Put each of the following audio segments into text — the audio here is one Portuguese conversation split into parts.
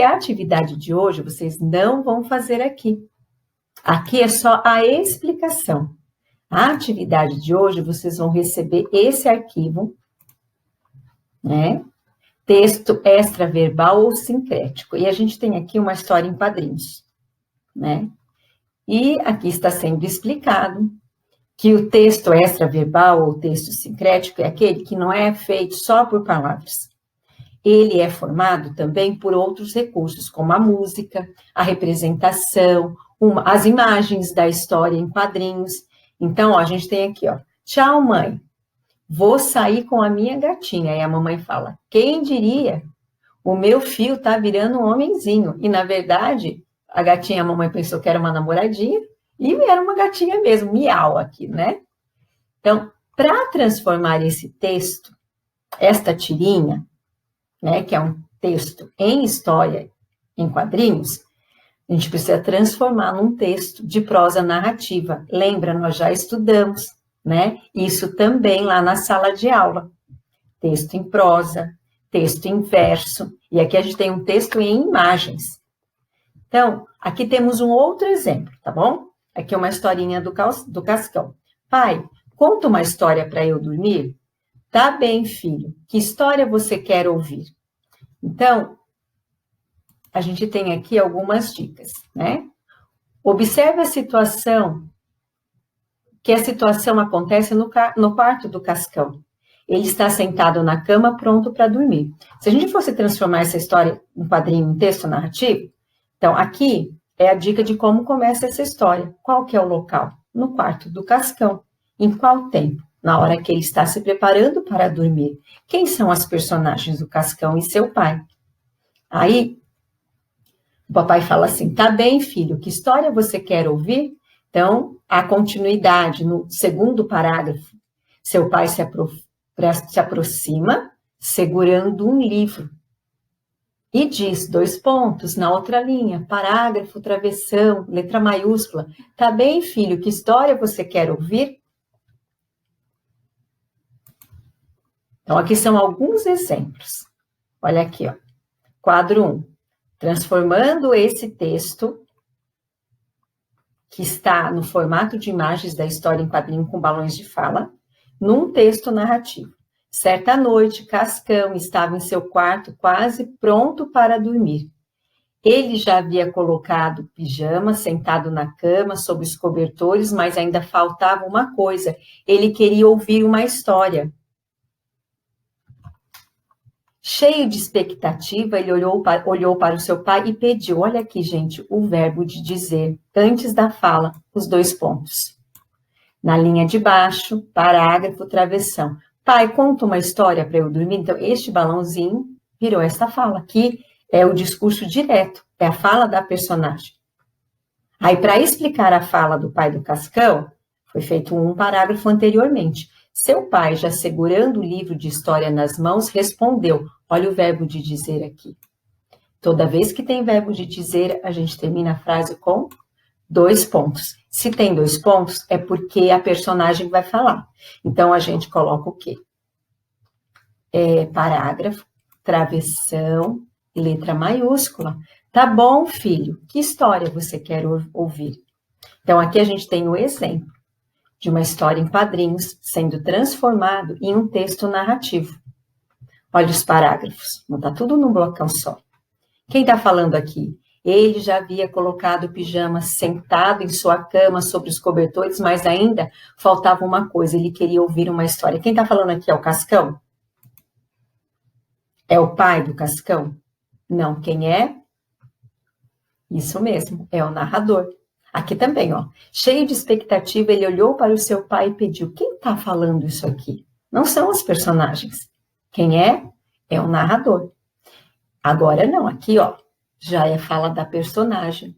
a atividade de hoje vocês não vão fazer aqui. Aqui é só a explicação. A atividade de hoje vocês vão receber esse arquivo, né? Texto extraverbal ou sincrético. E a gente tem aqui uma história em quadrinhos, né? E aqui está sendo explicado que o texto extraverbal ou texto sincrético é aquele que não é feito só por palavras. Ele é formado também por outros recursos, como a música, a representação, as imagens da história em quadrinhos. Então, ó, a gente tem aqui, ó, tchau, mãe, vou sair com a minha gatinha. E a mamãe fala, quem diria? O meu fio tá virando um homenzinho. E, na verdade, a gatinha, a mamãe pensou que era uma namoradinha, e era uma gatinha mesmo, miau aqui, né? Então, para transformar esse texto, esta tirinha, né, que é um texto em história, em quadrinhos, a gente precisa transformar num texto de prosa narrativa. Lembra, nós já estudamos, né? Isso também lá na sala de aula. Texto em prosa, texto em verso, e aqui a gente tem um texto em imagens. Então, aqui temos um outro exemplo, tá bom? Aqui é uma historinha do Cascão. Pai, conta uma história para eu dormir? Tá bem, filho. Que história você quer ouvir? Então, a gente tem aqui algumas dicas, né? Observe a situação, que a situação acontece no quarto do Cascão. Ele está sentado na cama, pronto para dormir. Se a gente fosse transformar essa história em quadrinho, em texto narrativo, então aqui é a dica de como começa essa história. Qual que é o local? No quarto do Cascão. Em qual tempo? Na hora que ele está se preparando para dormir. Quem são as personagens do Cascão e seu pai? Aí, o papai fala assim, tá bem, filho, que história você quer ouvir? Então, a continuidade, no segundo parágrafo, seu pai se aproxima, segurando um livro. E diz, 2 pontos, na outra linha, parágrafo, travessão, letra maiúscula. Tá bem, filho, que história você quer ouvir? Então, aqui são alguns exemplos. Olha aqui, ó. Quadro 1. Transformando esse texto, que está no formato de imagens da história em quadrinho com balões de fala, num texto narrativo. Certa noite, Cascão estava em seu quarto quase pronto para dormir. Ele já havia colocado pijama, sentado na cama, sob os cobertores, mas ainda faltava uma coisa. Ele queria ouvir uma história. Cheio de expectativa, ele olhou para o seu pai e pediu, olha aqui, gente, o verbo de dizer, antes da fala, os 2 pontos. Na linha de baixo, parágrafo, travessão. Pai, conta uma história para eu dormir. Então, este balãozinho virou esta fala. Aqui é o discurso direto, é a fala da personagem. Aí, para explicar a fala do pai do Cascão, foi feito um parágrafo anteriormente. Seu pai, já segurando o livro de história nas mãos, respondeu. Olha o verbo de dizer aqui. Toda vez que tem verbo de dizer, a gente termina a frase com 2 pontos. Se tem 2 pontos, é porque a personagem vai falar. Então, a gente coloca o quê? Parágrafo, travessão, letra maiúscula. Tá bom, filho, que história você quer ouvir? Então, aqui a gente tem o exemplo de uma história em quadrinhos sendo transformado em um texto narrativo. Olha os parágrafos, não está tudo num blocão só. Quem está falando aqui? Ele já havia colocado o pijama sentado em sua cama sobre os cobertores, mas ainda faltava uma coisa, ele queria ouvir uma história. Quem está falando aqui é o Cascão? É o pai do Cascão? Não, quem é? Isso mesmo, é o narrador. Aqui também, ó. Cheio de expectativa, ele olhou para o seu pai e pediu, quem está falando isso aqui? Não são os personagens. Quem é? É o narrador. Agora não, aqui, ó. Já é fala da personagem,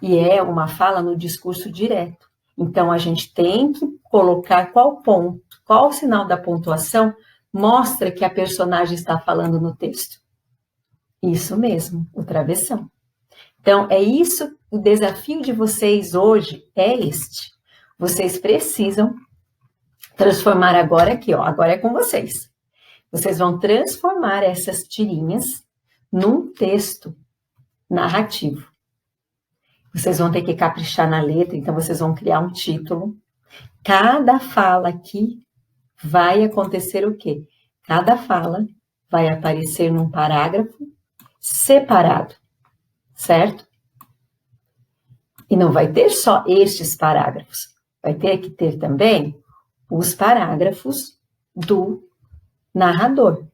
e é uma fala no discurso direto. Então, a gente tem que colocar qual ponto, qual sinal da pontuação mostra que a personagem está falando no texto. Isso mesmo, o travessão. Então, é isso, o desafio de vocês hoje é este. Vocês precisam transformar agora aqui, ó, agora é com vocês. Vocês vão transformar essas tirinhas num texto narrativo. Vocês vão ter que caprichar na letra, então vocês vão criar um título. Cada fala aqui vai acontecer o quê? Cada fala vai aparecer num parágrafo separado, certo? E não vai ter só estes parágrafos, vai ter que ter também os parágrafos do narrador,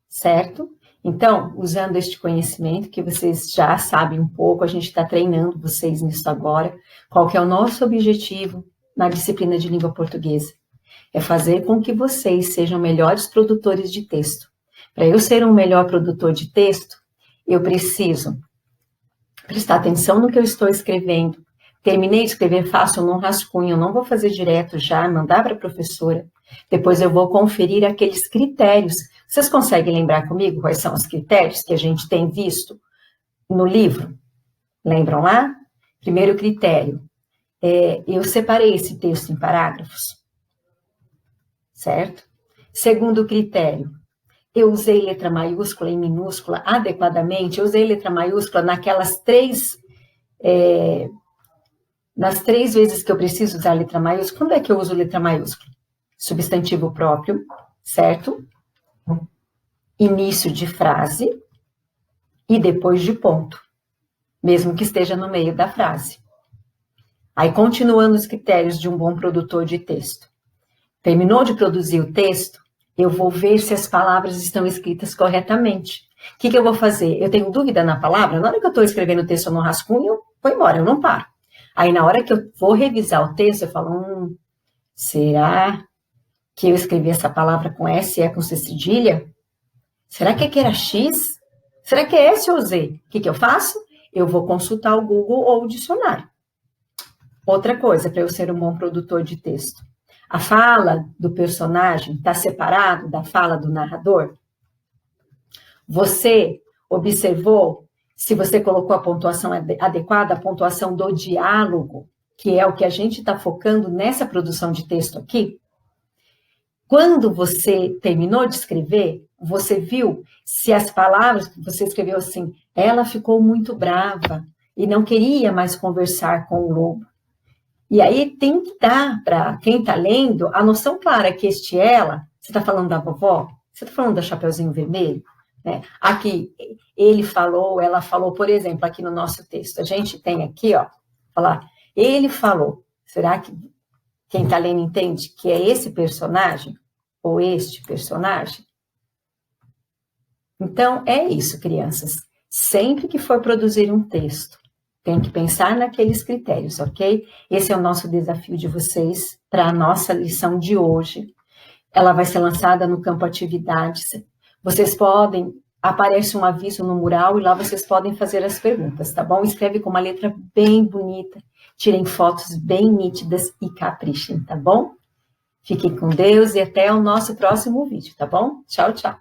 certo? Então, usando este conhecimento que vocês já sabem um pouco, a gente está treinando vocês nisso agora. Qual que é o nosso objetivo na disciplina de língua portuguesa? É fazer com que vocês sejam melhores produtores de texto. Para eu ser um melhor produtor de texto, eu preciso prestar atenção no que eu estou escrevendo. Terminei de escrever, faço um rascunho, eu não vou fazer direto já, mandar para a professora. Depois eu vou conferir aqueles critérios. Vocês conseguem lembrar comigo quais são os critérios que a gente tem visto no livro? Lembram lá? Primeiro critério, eu separei esse texto em parágrafos, certo? Segundo critério, eu usei letra maiúscula e minúscula adequadamente, eu usei letra maiúscula nas 3 vezes que eu preciso usar letra maiúscula. Quando é que eu uso letra maiúscula? Substantivo próprio, certo? Início de frase e depois de ponto, mesmo que esteja no meio da frase. Aí, continuando os critérios de um bom produtor de texto. Terminou de produzir o texto, eu vou ver se as palavras estão escritas corretamente. O que eu vou fazer? Eu tenho dúvida na palavra? Na hora que eu estou escrevendo o texto no rascunho, eu vou embora, eu não paro. Aí, na hora que eu vou revisar o texto, eu falo, será que eu escrevi essa palavra com S e é com C cedilha? Será que aqui era X? Será que é S ou Z? O que eu faço? Eu vou consultar o Google ou o dicionário. Outra coisa, para eu ser um bom produtor de texto. A fala do personagem está separado da fala do narrador? Você observou se você colocou a pontuação adequada, a pontuação do diálogo, que é o que a gente está focando nessa produção de texto aqui? Quando você terminou de escrever, você viu se as palavras que você escreveu assim, ela ficou muito brava e não queria mais conversar com o lobo. E aí tem que dar para quem está lendo a noção clara que este ela, você está falando da vovó? Você está falando da Chapeuzinho Vermelho? Né? Aqui, ele falou, ela falou, por exemplo, aqui no nosso texto, a gente tem aqui, ó, falar, ele falou. Será que quem está lendo entende que é esse personagem? Ou este personagem? Então, é isso, crianças. Sempre que for produzir um texto, tem que pensar naqueles critérios, ok? Esse é o nosso desafio de vocês para a nossa lição de hoje. Ela vai ser lançada no campo atividades. Vocês podem, aparece um aviso no mural e lá vocês podem fazer as perguntas, tá bom? Escreve com uma letra bem bonita, tirem fotos bem nítidas e caprichem, tá bom? Fiquem com Deus e até o nosso próximo vídeo, tá bom? Tchau, tchau.